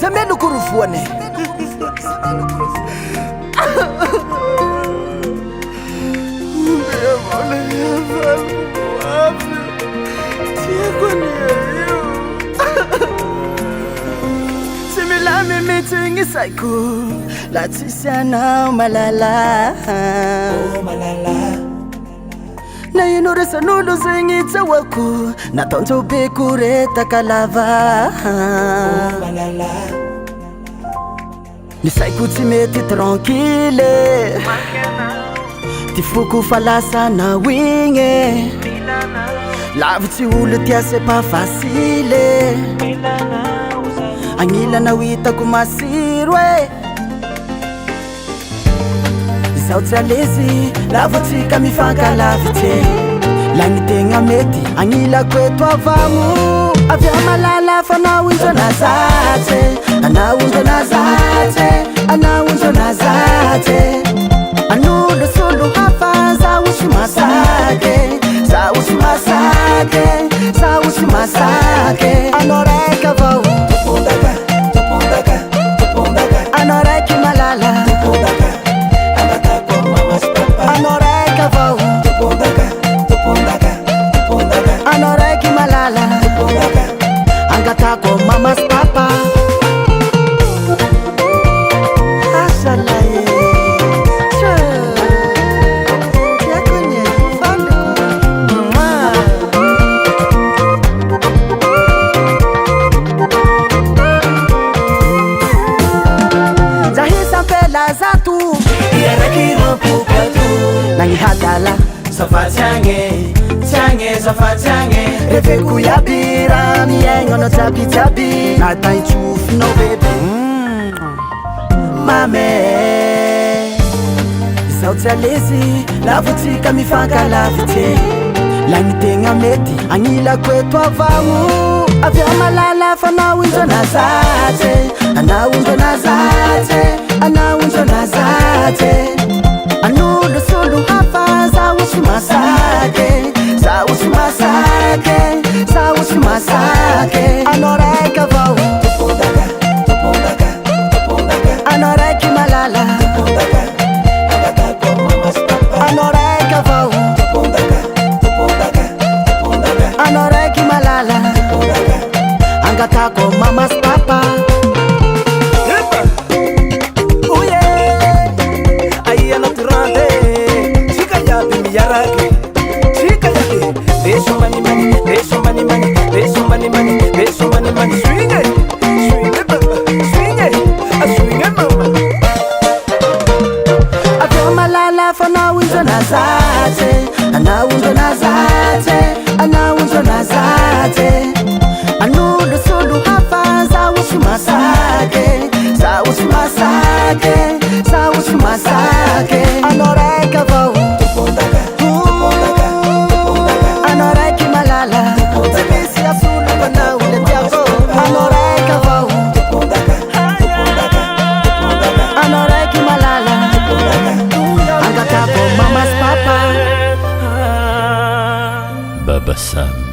Zameno kurufuane Similame meeting is psycho Latisana malala Oh malala Na inoresa nulu zingitsa waku Na tonto bekure takalava Oh malala Ni psycho ti meti tranquille Ti fuku falasa na winge Laviti ulu tia c'est pas facile Angila na wita kumasirwe Sauti alezi Laviti kamifanga lavite Langitinga meti Angila kwetu avamu Avya malala fana winzo na zate Ana winzo na zate Ana winzo na zate Anulu sulu hapa za ushimasake Za ushimasake Za ushimasake Anoreka vau Tupundaka, tupundaka, tupundaka Anoreki malala Tupundaka, angata kwa mamas papa Anoreka vau Tupundaka, tupundaka, tupundaka Anoreki malala Tupundaka Angata kwa mamas papa Asalaye Zatu Yaraki rampukatu Nangi hadala Safatyange, tyange, safatyange Reveku ya bira Miengo no tabi tabi Nata ichufu no baby Mame Sauti alezi Lavutika mifanga lavite Langitinga meti Angila kwetu avamu Avya malala fana winzo na zate Ana winzo na zate Ana winzo na zate Anulu sulu hapa za ushimasake Za ushimasake Za ushimasake Anoreka vau Tupundaka, tupundaka, tupundaka Anoreki malala Tupundaka, angata kwa mamas papa Anoreka vau Tupundaka, tupundaka, tupundaka Anoreki malala Tupundaka Angata kwa mamas papa Fana winzo na zate Ana winzo na zate Ana winzo na zate Anulu sulu hapa za ushimasake Za ushimasake Za ushimasake Anoreka vau Tupundaka, tupundaka, tupundaka Anoreki malala Tabisi ya sulu wana uletiako Anoreka vau Tupundaka, tupundaka, tupundaka Anoreki malala Angata kwa mamas papa Baba Sam.